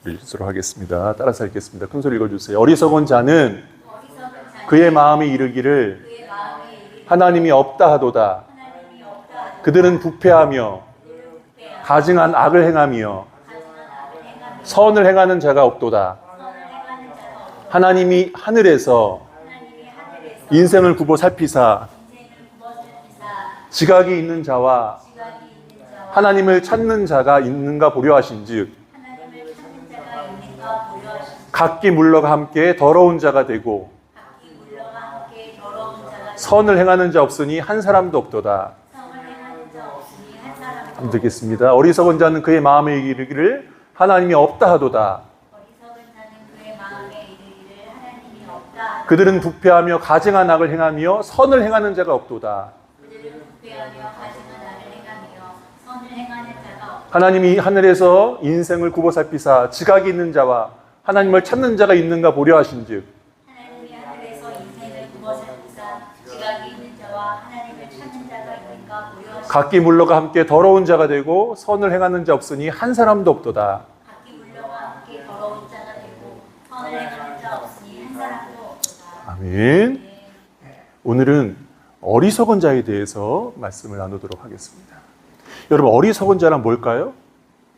읽도록 하겠습니다. 따라서 읽겠습니다. 큰 소리 읽어주세요. 어리석은 자는 그의 마음에 이르기를 하나님이 없다 하도다. 그들은 부패하며 가증한 악을 행하며 선을 행하는 자가 없도다. 하나님이 하늘에서 인생을 굽어 살피사 지각이 있는 자와 하나님을 찾는 자가 있는가 보려 하신즉 각기 물러가 함께 더러운 자가 되고 선을 행하는 자 없으니 한 사람도 없도다. 한번 듣겠습니다. 어리석은 자는 그의 마음에 이르기를 하나님이 없다 하도다. 그들은 부패하며 가증한 악을 행하며 선을 행하는 자가 없도다. 하나님이 하늘에서 인생을 굽어 살피사 지각이 있는 자와 하나님을 찾는 자가 있는가 보려 하신즉 각기 물러가 함께 더러운 자가 되고 선을 행하는 자 없으니 한 사람도 없도다. 아멘. 오늘은 어리석은 자에 대해서 말씀을 나누도록 하겠습니다. 여러분, 어리석은 자란 뭘까요?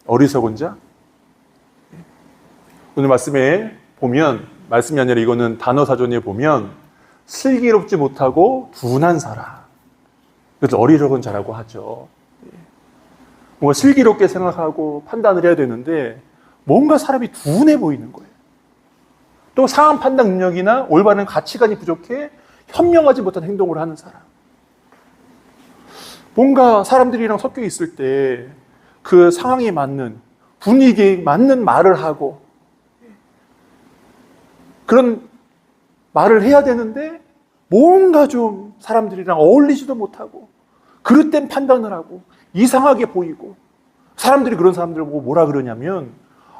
어리석은 자? 오늘 말씀에 보면, 말씀이 아니라 이거는 단어 사전에 보면 슬기롭지 못하고 둔한 사람, 그래서 어리석은 자라고 하죠. 뭔가 슬기롭게 생각하고 판단을 해야 되는데 뭔가 사람이 둔해 보이는 거예요. 또 상한 판단 능력이나 올바른 가치관이 부족해 현명하지 못한 행동을 하는 사람. 뭔가 사람들이랑 섞여 있을 때 그 상황에 맞는, 분위기에 맞는 말을 하고 그런 말을 해야 되는데 뭔가 좀 사람들이랑 어울리지도 못하고 그릇된 판단을 하고 이상하게 보이고, 사람들이 그런 사람들을 보고 뭐라 그러냐면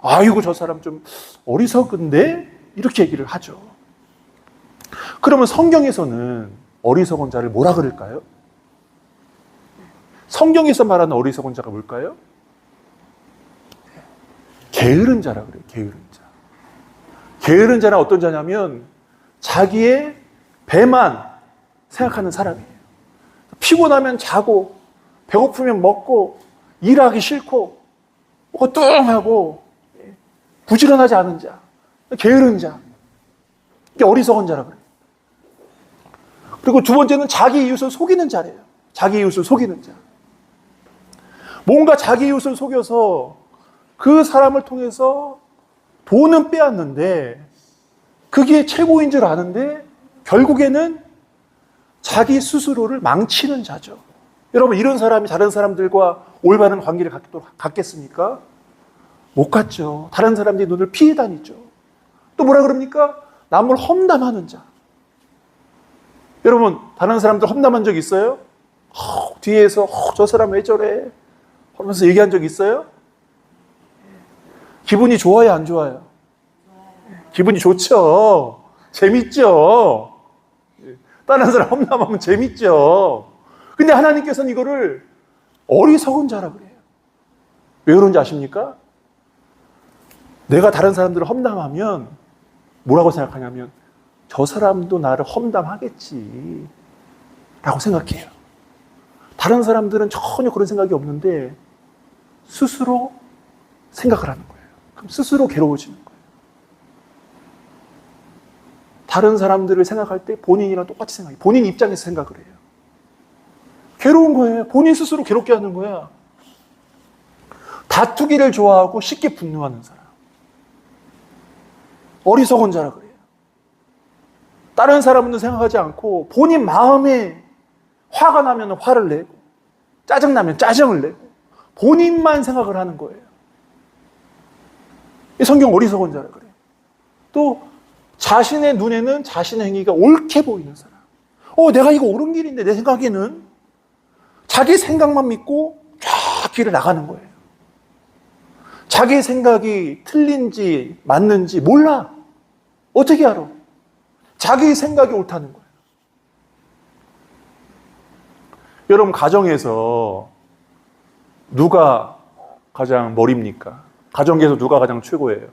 아이고 저 사람 좀 어리석은데? 이렇게 얘기를 하죠. 그러면 성경에서는 어리석은 자를 뭐라 그럴까요? 성경에서 말하는 어리석은 자가 뭘까요? 게으른 자라 그래요. 게으른 자. 게으른 자는 어떤 자냐면 자기의 배만 생각하는 사람이에요. 피곤하면 자고 배고프면 먹고 일하기 싫고 뚱하고 부지런하지 않은 자, 게으른 자, 이게 어리석은 자라 그래요. 그리고 두 번째는 자기 이웃을 속이는 자래요. 자기 이웃을 속이는 자. 뭔가 자기 이웃을 속여서 그 사람을 통해서 돈은 빼앗는데 그게 최고인 줄 아는데 결국에는 자기 스스로를 망치는 자죠. 여러분, 이런 사람이 다른 사람들과 올바른 관계를 갖겠습니까? 못 갖죠. 다른 사람들이 눈을 피해 다니죠. 또 뭐라 그럽니까? 남을 험담하는 자. 여러분, 다른 사람들 험담한 적 있어요? 뒤에서 저 사람 왜 저래? 하면서 얘기한 적 있어요? 기분이 좋아요, 안 좋아요? 기분이 좋죠. 재밌죠. 다른 사람 험담하면 재밌죠. 근데 하나님께서는 이거를 어리석은 자라 그래요. 왜 그런지 아십니까? 내가 다른 사람들을 험담하면 뭐라고 생각하냐면 저 사람도 나를 험담하겠지 라고 생각해요. 다른 사람들은 전혀 그런 생각이 없는데 스스로 생각을 하는 거예요. 그럼 스스로 괴로워지는 거예요. 다른 사람들을 생각할 때 본인이랑 똑같이 생각해요. 본인 입장에서 생각을 해요. 괴로운 거예요. 본인 스스로 괴롭게 하는 거야. 다투기를 좋아하고 쉽게 분노하는 사람. 어리석은 자라 그래요. 다른 사람은 생각하지 않고 본인 마음에 화가 나면 화를 내고 짜증나면 짜증을 내고 본인만 생각을 하는 거예요. 이 성경 어리석은 자라 그래요. 또 자신의 눈에는 자신의 행위가 옳게 보이는 사람. 내가 이거 옳은 길인데 내 생각에는 자기 생각만 믿고 쫙 길을 나가는 거예요. 자기 생각이 틀린지 맞는지 몰라. 어떻게 알아? 자기 생각이 옳다는 거예요. 여러분, 가정에서 누가 가장 머리입니까? 가정에서 누가 가장 최고예요?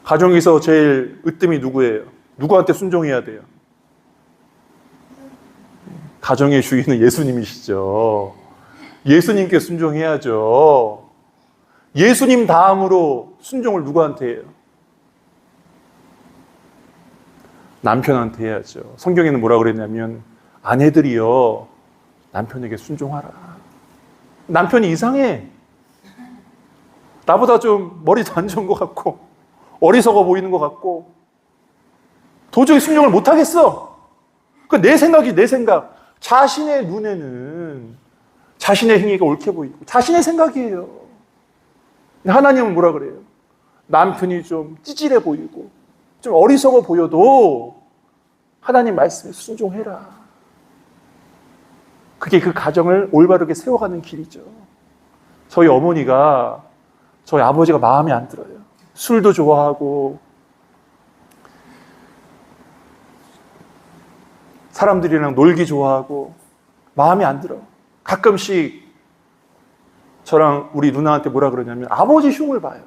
가정에서 제일 으뜸이 누구예요? 누구한테 순종해야 돼요? 가정의 주인은 예수님이시죠. 예수님께 순종해야죠. 예수님 다음으로 순종을 누구한테 해요? 남편한테 해야죠. 성경에는 뭐라 그랬냐면 아내들이요 남편에게 순종하라. 남편이 이상해. 나보다 좀 머리도 안 좋은 것 같고 어리석어 보이는 것 같고 도저히 순종을 못하겠어. 그 내 생각이 내 생각. 자신의 눈에는 자신의 행위가 옳게 보이고 자신의 생각이에요. 하나님은 뭐라 그래요? 남편이 좀 찌질해 보이고 좀 어리석어 보여도 하나님 말씀에 순종해라. 그게 그 가정을 올바르게 세워가는 길이죠. 저희 어머니가 저희 아버지가 마음에 안 들어요. 술도 좋아하고 사람들이랑 놀기 좋아하고 마음에 안 들어. 가끔씩 저랑 우리 누나한테 뭐라 그러냐면 아버지 흉을 봐요.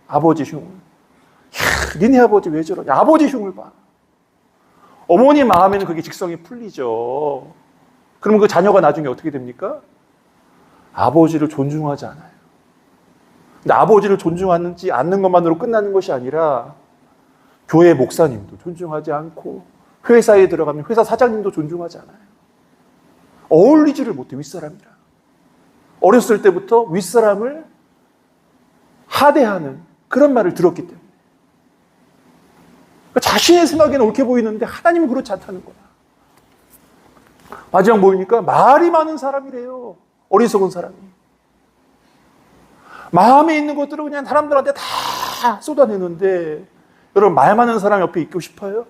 아버지 흉을. 야, 니네 아버지 왜 저러냐. 아버지 흉을 봐. 어머니 마음에는 그게 직성이 풀리죠. 그러면 그 자녀가 나중에 어떻게 됩니까? 아버지를 존중하지 않아요. 근데 아버지를 존중하지 않는 것만으로 끝나는 것이 아니라 교회 목사님도 존중하지 않고 회사에 들어가면 회사 사장님도 존중하지 않아요. 어울리지를 못해, 윗사람이랑. 어렸을 때부터 윗사람을 하대하는 그런 말을 들었기 때문에. 그러니까 자신의 생각에는 옳게 보이는데 하나님은 그렇지 않다는 거야. 마지막 보니까 말이 많은 사람이래요. 어리석은 사람이. 마음에 있는 것들을 그냥 사람들한테 다 쏟아내는데 여러분 말 많은 사람 옆에 있고 싶어요?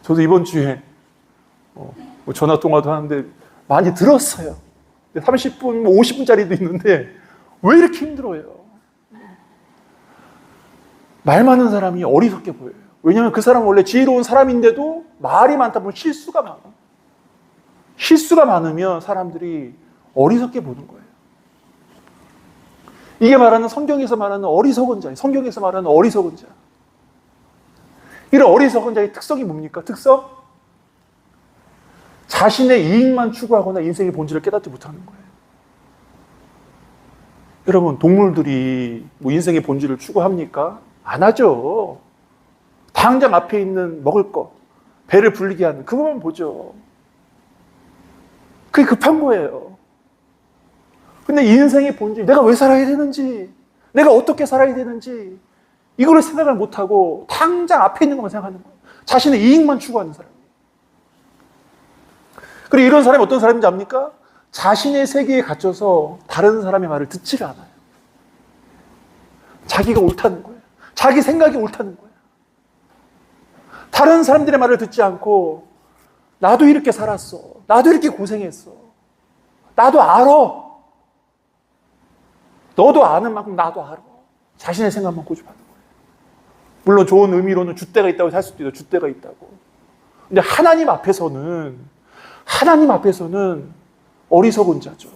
저도 이번 주에 전화 통화도 하는데 많이 들었어요. 30분, 50분짜리도 있는데 왜 이렇게 힘들어요? 말 많은 사람이 어리석게 보여요. 왜냐하면 그 사람은 원래 지혜로운 사람인데도 말이 많다 보면 실수가 많아. 실수가 많으면 사람들이 어리석게 보는 거예요. 이게 말하는 성경에서 말하는 어리석은 자예요. 성경에서 말하는 어리석은 자. 이런 어리석은 자의 특성이 뭡니까? 특성? 자신의 이익만 추구하거나 인생의 본질을 깨닫지 못하는 거예요. 여러분, 동물들이 뭐 인생의 본질을 추구합니까? 안 하죠. 당장 앞에 있는 먹을 것, 배를 불리게 하는 그것만 보죠. 그게 급한 거예요. 근데 인생의 본질, 내가 왜 살아야 되는지, 내가 어떻게 살아야 되는지 이거를 생각을 못하고 당장 앞에 있는 것만 생각하는 거예요. 자신의 이익만 추구하는 사람. 그리고 이런 사람이 어떤 사람인지 압니까? 자신의 세계에 갇혀서 다른 사람의 말을 듣지를 않아요. 자기가 옳다는 거예요. 자기 생각이 옳다는 거예요. 다른 사람들의 말을 듣지 않고 나도 이렇게 살았어. 나도 이렇게 고생했어. 나도 알아. 너도 아는 만큼 나도 알아. 자신의 생각만 고집하는 거예요. 물론 좋은 의미로는 줏대가 있다고 할 수도 있어요. 줏대가 있다고. 근데 하나님 앞에서는 어리석은 자죠.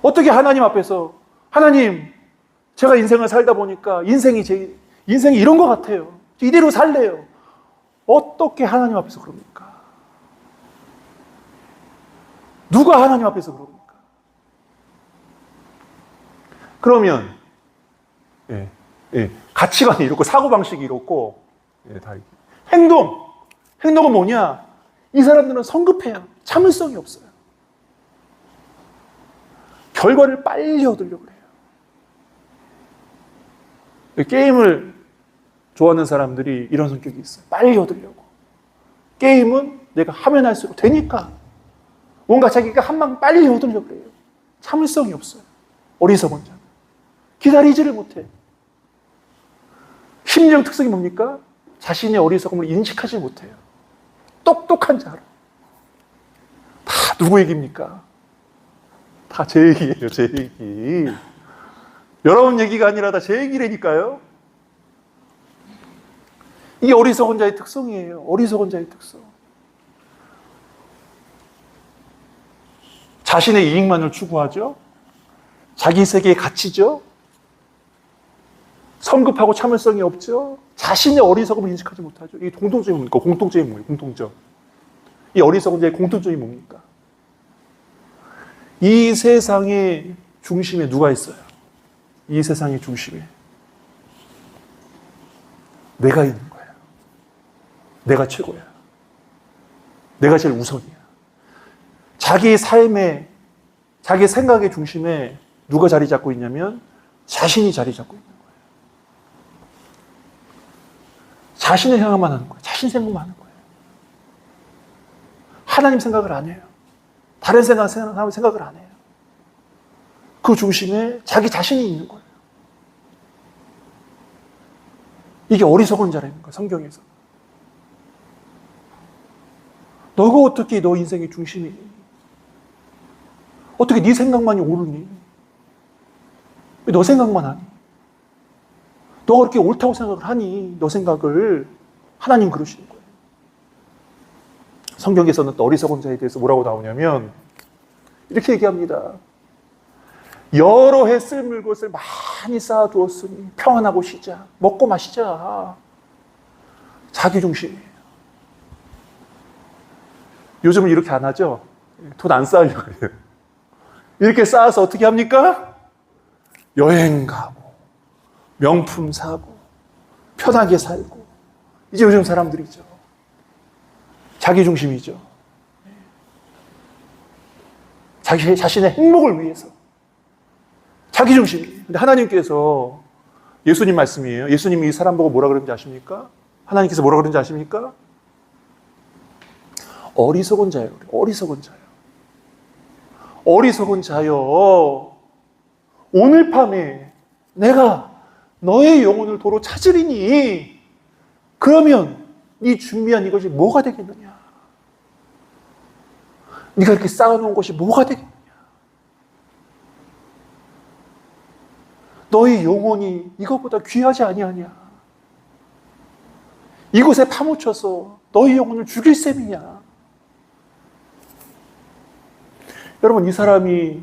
어떻게 하나님 앞에서 하나님 제가 인생을 살다 보니까 인생이 이런 것 같아요. 이대로 살래요. 어떻게 하나님 앞에서 그럽니까? 누가 하나님 앞에서 그럽니까? 그러면 가치관이 이렇고 사고방식이 이렇고 다 행동은 뭐냐? 이 사람들은 성급해요. 참을성이 없어요. 결과를 빨리 얻으려고 해요. 게임을 좋아하는 사람들이 이런 성격이 있어요. 빨리 얻으려고. 게임은 내가 하면 할수록 되니까 뭔가 자기가 한 방 빨리 얻으려고 해요. 참을성이 없어요. 어리석은 자. 기다리지를 못해. 심리적 특성이 뭡니까? 자신의 어리석음을 인식하지 못해요. 똑똑한 자로. 다 누구 얘기입니까? 다 제 얘기예요, 제 얘기. 여러분 얘기가 아니라 다 제 얘기라니까요. 이게 어리석은 자의 특성이에요. 어리석은 자의 특성. 자신의 이익만을 추구하죠. 자기 세계에 갇히죠. 성급하고 참을성이 없죠. 자신의 어리석음을 인식하지 못하죠. 이게 공통점이 뭡니까? 공통점이 뭐예요? 공통점. 이 어리석은 자의 공통점이 뭡니까? 이 세상의 중심에 누가 있어요? 이 세상의 중심에 내가 있는 거야. 내가 최고야. 내가 제일 우선이야. 자기 삶에, 자기 생각의 중심에 누가 자리 잡고 있냐면 자신이 자리 잡고 있는 거예요. 자신의 생각만 하는 거예요. 자신 생각만 하는 거예요. 하나님 생각을 안 해요. 다른 생각을 안 해요. 그 중심에 자기 자신이 있는 거예요. 이게 어리석은 자라는 거예요, 성경에서. 너가 어떻게 너 인생의 중심이? 어떻게 네 생각만이 옳으니? 왜 너 생각만 하니? 너가 그렇게 옳다고 생각을 하니? 너 생각을 하나님 그러시는 거예요. 성경에서는 또 어리석은 자에 대해서 뭐라고 나오냐면 이렇게 얘기합니다. 여러 해 쓸물 것을 많이 쌓아두었으니 평안하고 쉬자. 먹고 마시자. 자기 중심이에요. 요즘은 이렇게 안 하죠? 돈 안 쌓으려고 해요. 이렇게 쌓아서 어떻게 합니까? 여행 가고, 명품 사고, 편하게 살고. 이제 요즘 사람들이죠. 자기 중심이죠. 자기 자신의 행복을 위해서. 자기 중심이에요. 근데 하나님께서 예수님 말씀이에요. 예수님이 이 사람 보고 뭐라 그러는지 아십니까? 하나님께서 뭐라 그러는지 아십니까? 어리석은 자요. 어리석은 자요. 어리석은 자요. 오늘 밤에 내가 너의 영혼을 도로 찾으리니 그러면 네 준비한 이것이 뭐가 되겠느냐? 네가 이렇게 쌓아놓은 것이 뭐가 되겠느냐? 너의 영혼이 이것보다 귀하지 아니하냐? 이곳에 파묻혀서 너의 영혼을 죽일 셈이냐? 여러분, 이 사람이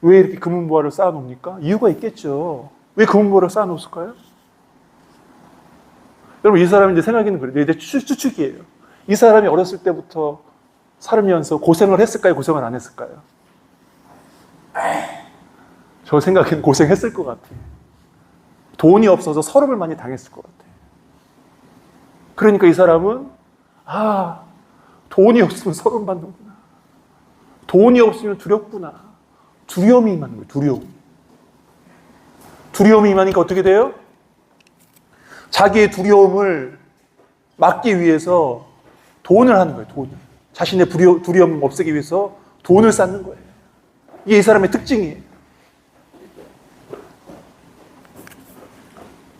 왜 이렇게 금은보화를 쌓아놓습니까? 이유가 있겠죠. 왜 금은보화를 쌓아놓았을까요? 여러분, 이 사람이 이제 생각에는 그래요. 이제 추측이에요. 이 사람이 어렸을 때부터 살면서 고생을 했을까요? 고생을 안 했을까요? 저 생각에는 고생했을 것 같아요. 돈이 없어서 서름을 많이 당했을 것 같아요. 그러니까 이 사람은 돈이 없으면 서름 받는구나. 돈이 없으면 두렵구나. 두려움이 임하는 거예요. 두려움. 두려움이 임하니까 어떻게 돼요? 자기의 두려움을 막기 위해서 돈을 하는 거예요. 돈을. 자신의 두려움을 없애기 위해서 돈을 쌓는 거예요. 이게 이 사람의 특징이에요.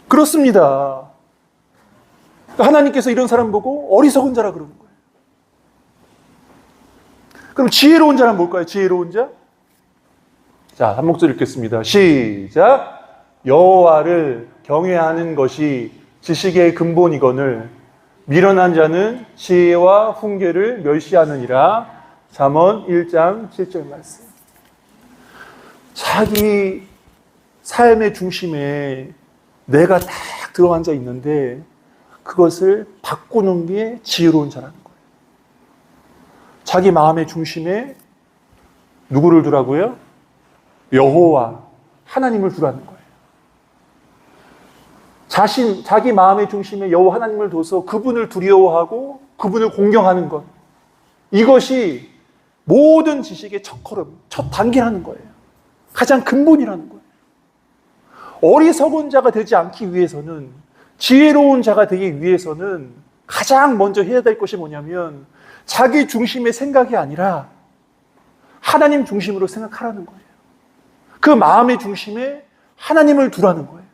그렇습니다. 하나님께서 이런 사람 보고 어리석은 자라 그러는 거예요. 그럼 지혜로운 자란 뭘까요? 지혜로운 자? 자, 한 목소리 읽겠습니다. 시작. 여호와를 경외하는 것이 지식의 근본이거늘 미련한 자는 지혜와 훈계를 멸시하느니라. 잠언 1장 7절 말씀. 자기 삶의 중심에 내가 딱 들어앉아 있는데 그것을 바꾸는 게 지혜로운 자라는 거예요. 자기 마음의 중심에 누구를 두라고요? 여호와, 하나님을 두라는 거예요. 자기 마음의 중심에 여호와 하나님을 둬서 그분을 두려워하고 그분을 공경하는 것. 이것이 모든 지식의 첫 걸음, 첫 단계라는 거예요. 가장 근본이라는 거예요. 어리석은 자가 되지 않기 위해서는, 지혜로운 자가 되기 위해서는 가장 먼저 해야 될 것이 뭐냐면 자기 중심의 생각이 아니라 하나님 중심으로 생각하라는 거예요. 그 마음의 중심에 하나님을 두라는 거예요.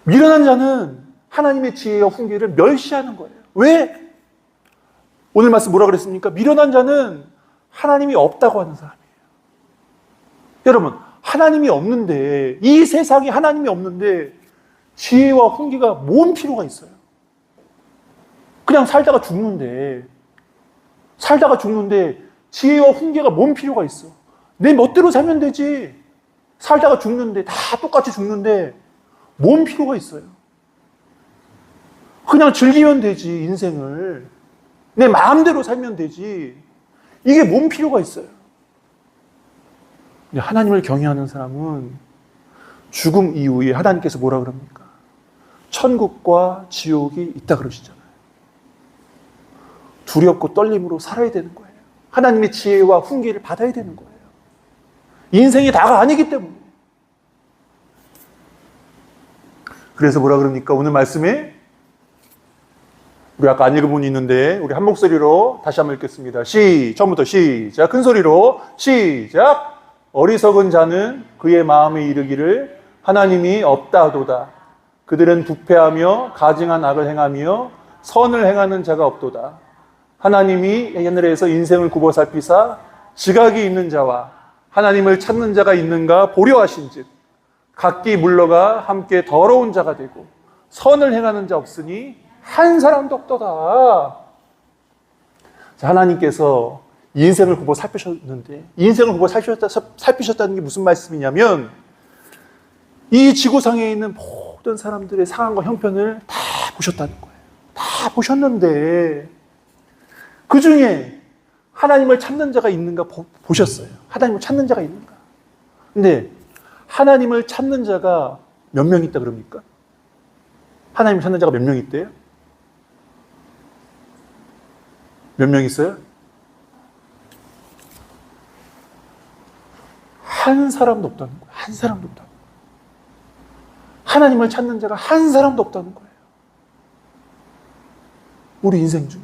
미련한 자는 하나님의 지혜와 훈계를 멸시하는 거예요. 왜? 오늘 말씀 뭐라 그랬습니까? 미련한 자는 하나님이 없다고 하는 사람이에요. 여러분, 하나님이 없는데, 이 세상에 하나님이 없는데 지혜와 훈계가 뭔 필요가 있어요? 그냥 살다가 죽는데 지혜와 훈계가 뭔 필요가 있어? 내 멋대로 살면 되지. 살다가 죽는데, 다 똑같이 죽는데 뭔 필요가 있어요? 그냥 즐기면 되지, 인생을. 내 마음대로 살면 되지. 이게 뭔 필요가 있어요? 근데 하나님을 경외하는 사람은 죽음 이후에 하나님께서 뭐라 그럽니까? 천국과 지옥이 있다 그러시잖아요. 두렵고 떨림으로 살아야 되는 거예요. 하나님의 지혜와 훈계를 받아야 되는 거예요. 인생이 다가 아니기 때문에. 그래서 뭐라 그럽니까? 오늘 말씀에 우리 아까 안 읽은 분이 있는데 우리 한 목소리로 다시 한번 읽겠습니다. 처음부터 시작. 큰 소리로 시작. 어리석은 자는 그의 마음에 이르기를 하나님이 없다 하도다. 그들은 부패하며 가증한 악을 행하며 선을 행하는 자가 없도다. 하나님이 하늘에서 인생을 굽어 살피사 지각이 있는 자와 하나님을 찾는 자가 있는가 보려 하신즉 각기 물러가 함께 더러운 자가 되고 선을 행하는 자 없으니 한 사람도 없도다. 자, 하나님께서 인생을 굽어 살피셨는데 인생을 굽어 살피셨다는 게 무슨 말씀이냐면 이 지구상에 있는 모든 사람들의 상황과 형편을 다 보셨다는 거예요. 다 보셨는데 그 중에 하나님을 찾는 자가 있는가 보셨어요. 하나님을 찾는 자가 있는가. 근데 하나님을 찾는 자가 몇 명 있다 그럽니까? 하나님을 찾는 자가 몇 명 있대요? 몇 명 있어요? 한 사람도 없다는 거예요. 한 사람도 없다는 거예요. 하나님을 찾는 자가 한 사람도 없다는 거예요. 우리 인생 중에.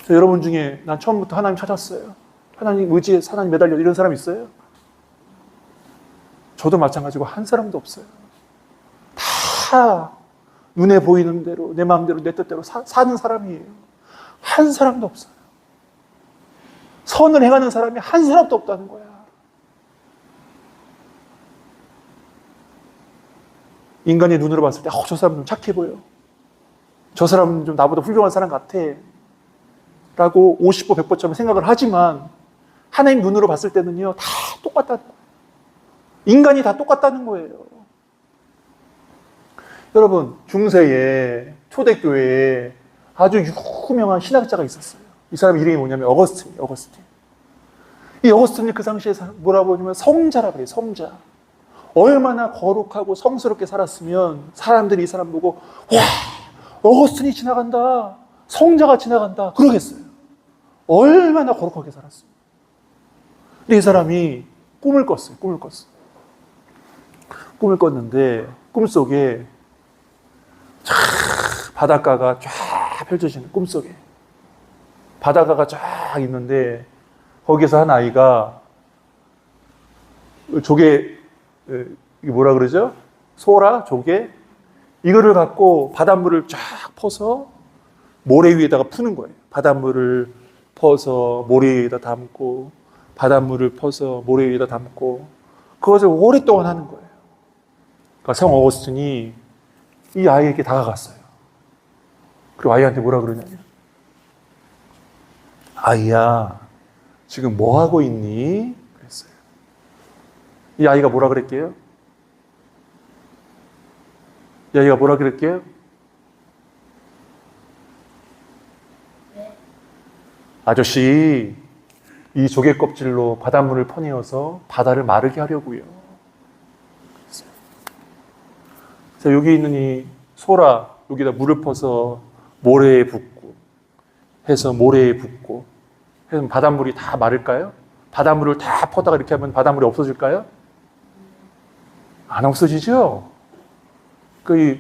여러분 중에 난 처음부터 하나님 찾았어요. 하나님 의지에 하나님 매달려 이런 사람 있어요? 저도 마찬가지고 한 사람도 없어요. 다 눈에 보이는 대로 내 마음대로 내 뜻대로 사는 사람이에요. 한 사람도 없어요. 선을 행하는 사람이 한 사람도 없다는 거야. 인간의 눈으로 봤을 때 저 사람 좀 착해 보여. 저 사람은 좀 나보다 훌륭한 사람 같아. 라고 50보 100보처럼 생각을 하지만 하나님 눈으로 봤을 때는요. 다 똑같다는 거예요. 인간이 다 똑같다는 거예요. 여러분 중세에 초대교회에 아주 유명한 신학자가 있었어요. 이 사람 이름이 뭐냐면 어거스틴. 이 어거스틴이 그 당시에 뭐라고 하냐면 성자라고 해요. 성자. 얼마나 거룩하고 성스럽게 살았으면 사람들이 이 사람 보고 와 어거스틴이 지나간다. 성자가 지나간다. 그러겠어요. 얼마나 거룩하게 살았어요. 근데 이 사람이 꿈을 꿨어요. 꿈을 꿨는데 꿈속에 바닷가가 쫙 펼쳐지는 꿈속에 바닷가가 쫙 있는데 거기서 한 아이가 조개 이게 뭐라 그러죠? 소라, 조개 이거를 갖고 바닷물을 쫙 퍼서 모래 위에다가 푸는 거예요. 바닷물을 퍼서 모래 위에다 담고 바닷물을 퍼서 모래 위에다 담고 그것을 오랫동안 하는 거예요. 그러니까 성 어거스틴이 이 아이에게 다가갔어요. 그리고 아이한테 뭐라 그러냐면 아이야 지금 뭐 하고 있니? 그랬어요. 이 아이가 뭐라 그랬게요? 아저씨 이 조개 껍질로 바닷물을 퍼내어서 바다를 마르게 하려고요. 그래서 여기 있는 이 소라 여기다 물을 퍼서 모래에 붓고 해서 바닷물이 다 마를까요? 바닷물을 다 퍼다가 이렇게 하면 바닷물이 없어질까요? 안 없어지죠?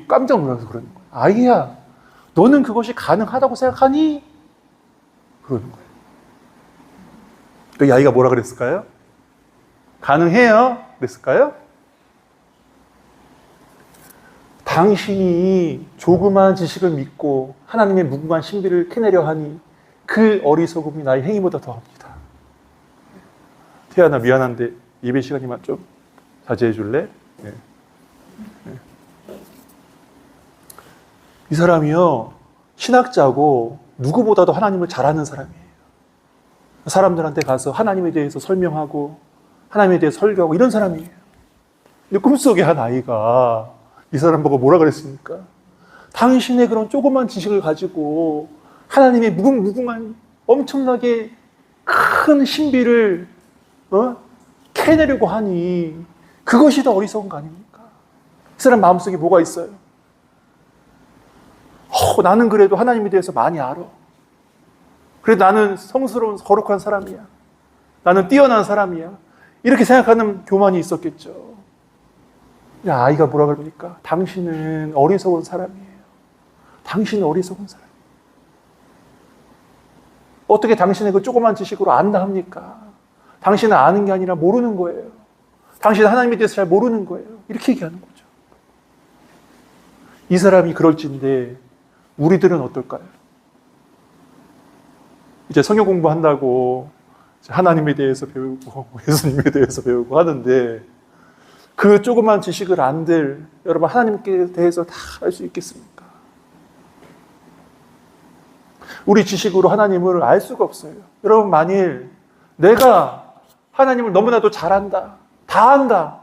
깜짝 놀라서 그러는 거예요. 아이야, 너는 그것이 가능하다고 생각하니? 그러는 거예요. 이 아이가 뭐라 그랬을까요? 가능해요? 그랬을까요? 당신이 조그마한 지식을 믿고 하나님의 무궁한 신비를 캐내려 하니 그 어리석음이 나의 행위보다 더합니다. 태연아 미안한데 예배 시간이만 좀 자제해 줄래? 네. 이 사람이요 신학자고 누구보다도 하나님을 잘 아는 사람이에요. 사람들한테 가서 하나님에 대해서 설명하고 하나님에 대해서 설교하고 이런 사람이에요. 근데 꿈속에 한 아이가 이 사람 보고 뭐라 그랬습니까? 당신의 그런 조그만 지식을 가지고 하나님의 무궁무궁한 엄청나게 큰 신비를 캐내려고 하니 그것이 더 어리석은 거 아닙니까? 이 사람 마음속에 뭐가 있어요? 나는 그래도 하나님에 대해서 많이 알아. 그래도 나는 성스러운 거룩한 사람이야. 나는 뛰어난 사람이야. 이렇게 생각하는 교만이 있었겠죠. 아이가 뭐라 그럽니까? 당신은 어리석은 사람이에요. 당신은 어리석은 사람. 어떻게 당신의 그 조그만 지식으로 안다 합니까? 당신은 아는 게 아니라 모르는 거예요. 당신은 하나님에 대해서 잘 모르는 거예요. 이렇게 얘기하는 거죠. 이 사람이 그럴진데 우리들은 어떨까요? 이제 성경 공부한다고 하나님에 대해서 배우고 예수님에 대해서 배우고 하는데 그 조그만 지식을 안들 여러분 하나님께 대해서 다 알 수 있겠습니까? 우리 지식으로 하나님을 알 수가 없어요. 여러분 만일 내가 하나님을 너무나도 잘 안다, 다 안다,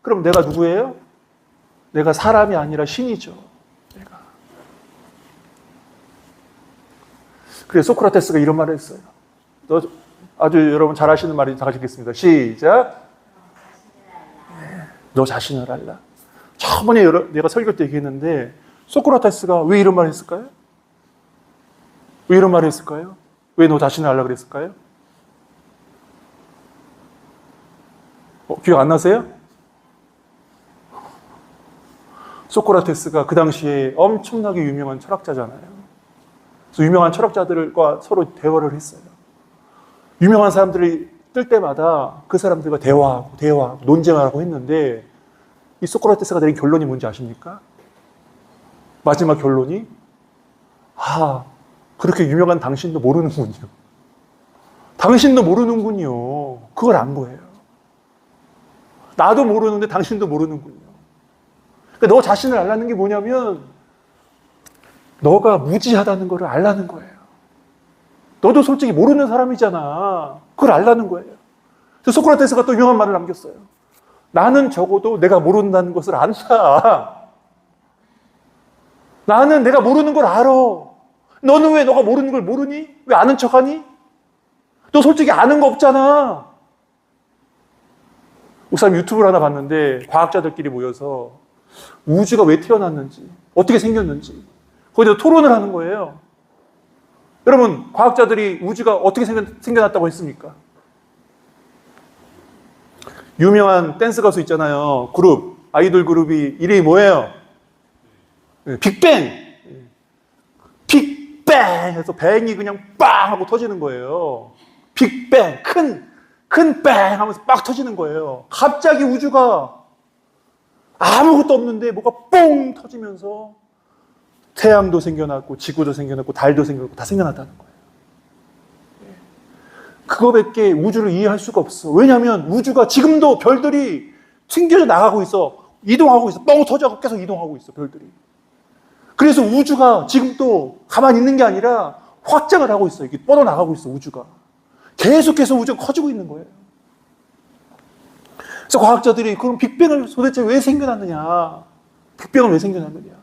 그럼 내가 누구예요? 내가 사람이 아니라 신이죠. 내가. 그래서 소크라테스가 이런 말을 했어요. 아주 여러분 잘 아시는 말인지 다 하시겠습니다. 시작. 너 자신을 알라. 저번에 내가 설교 때 얘기했는데 소크라테스가 왜 이런 말을 했을까요? 왜 이런 말을 했을까요? 왜 너 자신을 알라 그랬을까요? 기억 안 나세요? 소크라테스가 그 당시에 엄청나게 유명한 철학자잖아요. 그래서 유명한 철학자들과 서로 대화를 했어요. 유명한 사람들이 뜰 때마다 그 사람들과 대화하고 논쟁하고 했는데 이 소크라테스가 내린 결론이 뭔지 아십니까? 마지막 결론이 그렇게 유명한 당신도 모르는군요. 당신도 모르는군요. 그걸 안 거예요. 나도 모르는데 당신도 모르는군요. 그러니까 너 자신을 알라는 게 뭐냐면 너가 무지하다는 걸 알라는 거예요. 너도 솔직히 모르는 사람이잖아. 그걸 알라는 거예요. 그래서 소크라테스가 또 유명한 말을 남겼어요. 나는 적어도 내가 모른다는 것을 안다. 나는 내가 모르는 걸 알아. 너는 왜 너가 모르는 걸 모르니? 왜 아는 척하니? 너 솔직히 아는 거 없잖아. 목사님 유튜브를 하나 봤는데 과학자들끼리 모여서 우주가 왜 태어났는지, 어떻게 생겼는지 거기서 토론을 하는 거예요. 여러분, 과학자들이 우주가 어떻게 생겨났다고 했습니까? 유명한 댄스 가수 있잖아요. 그룹, 아이돌 그룹이 이름이 뭐예요? 빅뱅! 빅뱅! 해서 뱅이 그냥 빵! 하고 터지는 거예요. 빅뱅! 큰 뱅! 하면서 빡 터지는 거예요. 갑자기 우주가 아무것도 없는데 뭐가 뽕! 터지면서 태양도 생겨났고, 지구도 생겨났고, 달도 생겨났고, 다 생겨났다는 거예요. 그거밖에 우주를 이해할 수가 없어. 왜냐하면 우주가 지금도 별들이 튕겨져 나가고 있어. 이동하고 있어. 뻥 터져서 계속 이동하고 있어, 별들이. 그래서 우주가 지금도 가만히 있는 게 아니라 확장을 하고 있어. 이게 뻗어나가고 있어, 우주가. 계속해서 우주가 커지고 있는 거예요. 그래서 과학자들이 그럼 빅뱅을 도대체 왜 생겨났느냐? 빅뱅은 왜 생겨났느냐?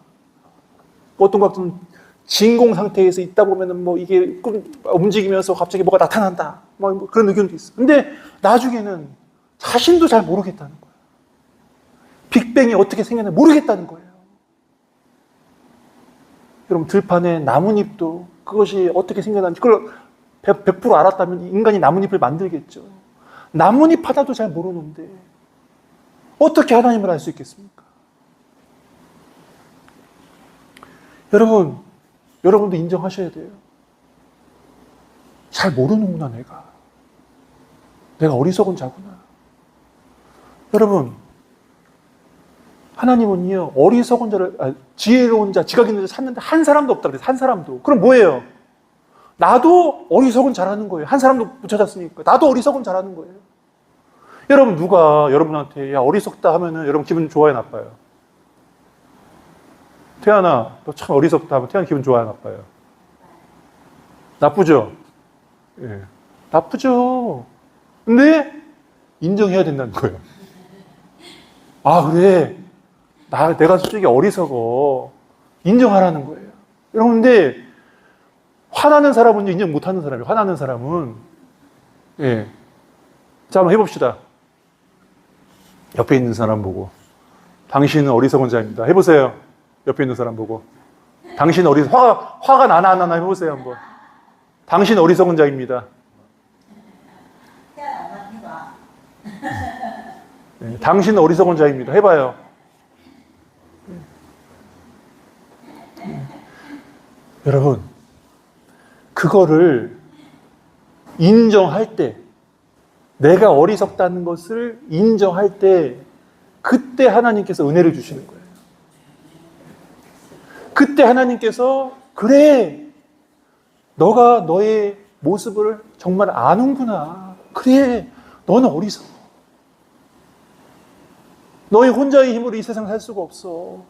어떤 과학자는 진공 상태에서 있다 보면은 뭐 이게 움직이면서 갑자기 뭐가 나타난다. 뭐 그런 의견도 있어. 근데 나중에는 자신도 잘 모르겠다는 거예요. 빅뱅이 어떻게 생겼는지 모르겠다는 거예요. 여러분, 들판에 나뭇잎도 그것이 어떻게 생겨났는지 그걸 100% 알았다면 인간이 나뭇잎을 만들겠죠. 나뭇잎 하나도 잘 모르는데 어떻게 하나님을 알 수 있겠습니까? 여러분도 인정하셔야 돼요. 잘 모르는구나, 내가 어리석은 자구나. 여러분, 하나님은요, 어리석은 자를, 지혜로운 자, 지각 있는 자 찾는데 한 사람도 없다 그래서 한 사람도. 그럼 뭐예요? 나도 어리석은 자라는 거예요. 한 사람도 못 찾았으니까. 나도 어리석은 자라는 거예요. 여러분, 누가 여러분한테 야, 어리석다 하면은 여러분 기분 좋아요, 나빠요? 태연아, 너 참 어리석다 하면 태연 기분 좋아요, 나빠요? 나쁘죠? 예. 나쁘죠. 근데 인정해야 된다는 거예요. 아, 그래. 내가 솔직히 어리석어. 인정하라는 거예요. 여러분, 근데 화나는 사람은 인정 못하는 사람이에요. 화나는 사람은. 예. 자, 한번 해봅시다. 옆에 있는 사람 보고. 당신은 어리석은 자입니다. 해보세요. 옆에 있는 사람 보고. 당신은 화가 나나 안 나나 해보세요, 한번. 당신 어리석은 자입니다. 네, 당신은 어리석은 자입니다. 해봐요. 여러분, 그거를 인정할 때, 내가 어리석다는 것을 인정할 때, 그때 하나님께서 은혜를 주시는 거예요. 그때 하나님께서, 그래, 너가 너의 모습을 정말 아는구나. 그래, 너는 어리석어. 너의 혼자의 힘으로 이 세상 살 수가 없어.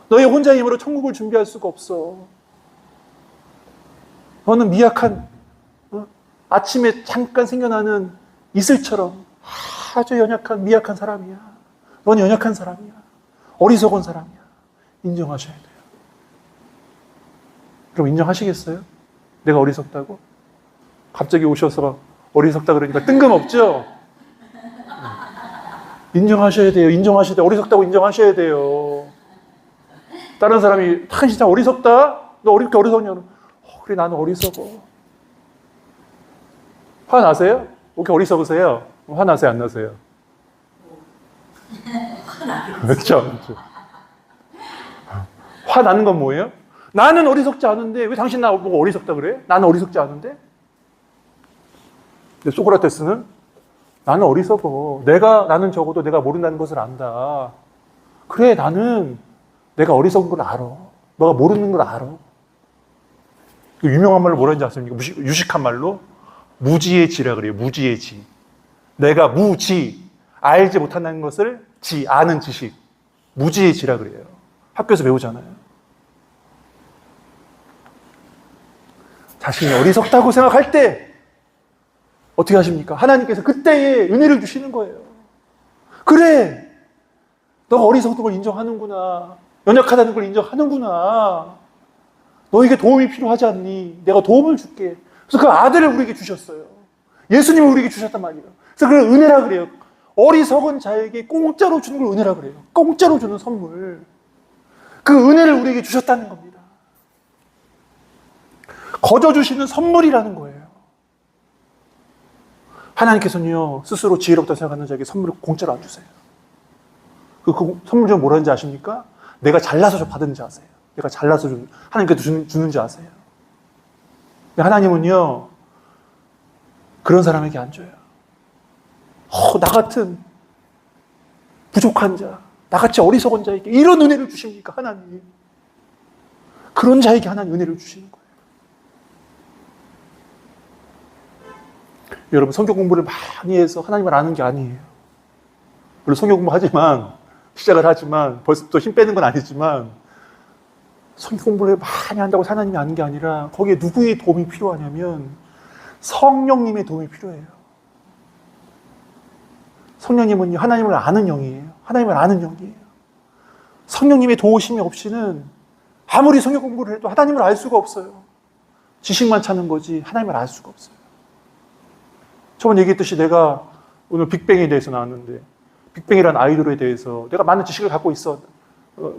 너의 혼자의 힘으로 천국을 준비할 수가 없어. 너는 미약한, 아침에 잠깐 생겨나는 이슬처럼 아주 연약한, 미약한 사람이야. 너는 연약한 사람이야. 어리석은 사람이야. 인정하셔야 돼요. 그럼 인정하시겠어요? 내가 어리석다고? 갑자기 오셔서 어리석다 그러니까 뜬금없죠? 인정하셔야 돼요. 인정하셔야 돼요. 어리석다고 인정하셔야 돼요. 다른 사람이 당신 진짜 어리석다? 너 이렇게 어리석냐? 그래, 나는 어리석어. 화나세요? 이렇게 어리석으세요? 화나세요? 안 나세요? 그렇죠. 화나는 건 뭐예요? 나는 어리석지 않은데 왜 당신 나보고 어리석다 그래? 나는 어리석지 않은데? 근데 소크라테스는 나는 어리석어. 나는 적어도 내가 모른다는 것을 안다. 그래, 나는 내가 어리석은 걸 알아. 너가 모르는 걸 알아. 그 유명한 말로 뭐라는지 아십니까? 유식한 말로 무지의 지라 그래요. 무지의 지. 내가 알지 못한다는 것을 아는 지식. 무지의 지라 그래요. 학교에서 배우잖아요. 자신이 어리석다고 생각할 때 어떻게 하십니까? 하나님께서 그때에 은혜를 주시는 거예요. 그래, 너가 어리석은 걸 인정하는구나. 연약하다는 걸 인정하는구나. 너에게 도움이 필요하지 않니? 내가 도움을 줄게. 그래서 그 아들을 우리에게 주셨어요. 예수님을 우리에게 주셨단 말이에요. 그래서 그걸 은혜라 그래요. 어리석은 자에게 공짜로 주는 걸 은혜라 그래요. 공짜로 주는 선물. 그 은혜를 우리에게 주셨다는 겁니다. 거저 주시는 선물이라는 거예요. 하나님께서는요, 스스로 지혜롭다 생각하는 자에게 선물을 공짜로 안 주세요. 그 선물 중 뭐라는지 아십니까? 내가 잘나서 받은지 아세요? 내가 잘나서 하나님께서 주는지 아세요? 하나님은요, 그런 사람에게 안 줘요. 나 같은 부족한 자, 나같이 어리석은 자에게 이런 은혜를 주십니까, 하나님? 그런 자에게 하나님 은혜를 주시는 거예요. 여러분, 성경 공부를 많이 해서 하나님을 아는 게 아니에요. 물론 성경 공부하지만, 시작을 하지만, 벌써부터 힘 빼는 건 아니지만, 성경 공부를 많이 한다고 하나님이 아는 게 아니라, 거기에 누구의 도움이 필요하냐면, 성령님의 도움이 필요해요. 성령님은 하나님을 아는 영이에요. 하나님을 아는 영이에요. 성령님의 도우심이 없이는 아무리 성경 공부를 해도 하나님을 알 수가 없어요. 지식만 찾는 거지 하나님을 알 수가 없어요. 저번에 얘기했듯이 내가 오늘 빅뱅에 대해서 나왔는데, 빅뱅이라는 아이돌에 대해서 내가 많은 지식을 갖고 있어.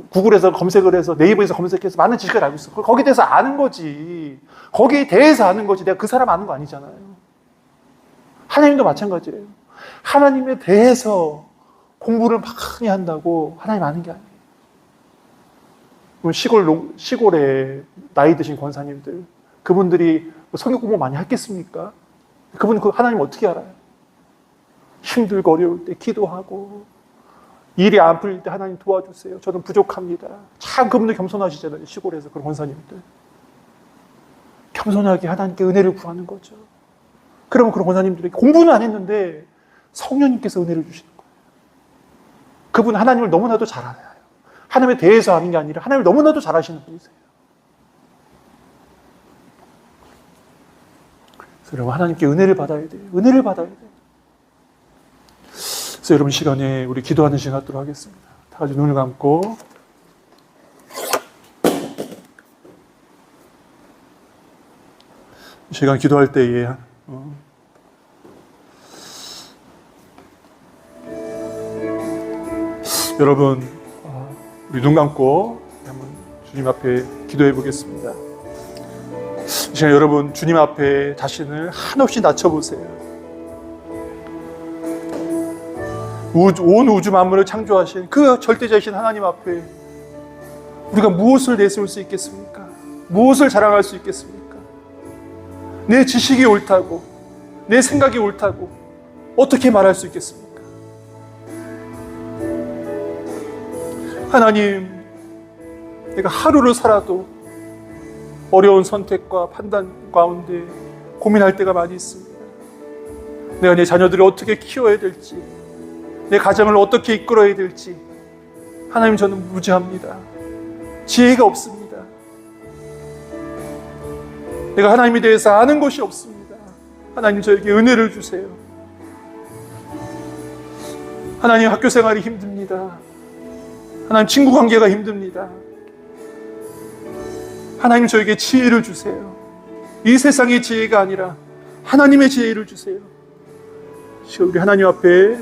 구글에서 검색을 해서, 네이버에서 검색해서 많은 지식을 알고 있어. 거기에 대해서 아는 거지. 거기에 대해서 아는 거지. 내가 그 사람 아는 거 아니잖아요. 하나님도 마찬가지예요. 하나님에 대해서 공부를 많이 한다고 하나님 아는 게 아니에요. 시골에 나이 드신 권사님들, 그분들이 성경 공부 많이 했겠습니까? 그분 하나님 어떻게 알아요? 힘들고 어려울 때 기도하고, 일이 안 풀릴 때 하나님 도와주세요. 저는 부족합니다. 참 그분들 겸손하시잖아요. 시골에서 그런 권사님들. 겸손하게 하나님께 은혜를 구하는 거죠. 그러면 그런 권사님들이 공부는 안 했는데 성령님께서 은혜를 주시는 거예요. 그분 하나님을 너무나도 잘 알아요. 하나님에 대해서 하는 게 아니라 하나님을 너무나도 잘 아시는 분이세요. 그래서 여러분 하나님께 은혜를 받아야 돼요. 은혜를 받아야 돼요. 그래서 여러분 시간에 우리 기도하는 시간 갖도록 하겠습니다. 다 같이 눈을 감고 이 시간 기도할 때에 여러분 우리 눈 감고 한번 주님 앞에 기도해 보겠습니다. 이 시간 여러분 주님 앞에 자신을 한없이 낮춰보세요. 온 우주 만물을 창조하신 그 절대자이신 하나님 앞에 우리가 무엇을 내세울 수 있겠습니까? 무엇을 자랑할 수 있겠습니까? 내 지식이 옳다고, 내 생각이 옳다고 어떻게 말할 수 있겠습니까? 하나님, 내가 하루를 살아도 어려운 선택과 판단 가운데 고민할 때가 많이 있습니다. 내가 내 자녀들을 어떻게 키워야 될지, 내 가정을 어떻게 이끌어야 될지 하나님 저는 무지합니다. 지혜가 없습니다. 내가 하나님에 대해서 아는 것이 없습니다. 하나님 저에게 은혜를 주세요. 하나님 학교 생활이 힘듭니다. 하나님 친구 관계가 힘듭니다. 하나님 저에게 지혜를 주세요. 이 세상의 지혜가 아니라 하나님의 지혜를 주세요. 우리 하나님 앞에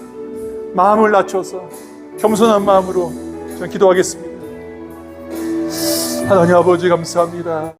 마음을 낮춰서 겸손한 마음으로 저는 기도하겠습니다. 하나님 아버지 감사합니다.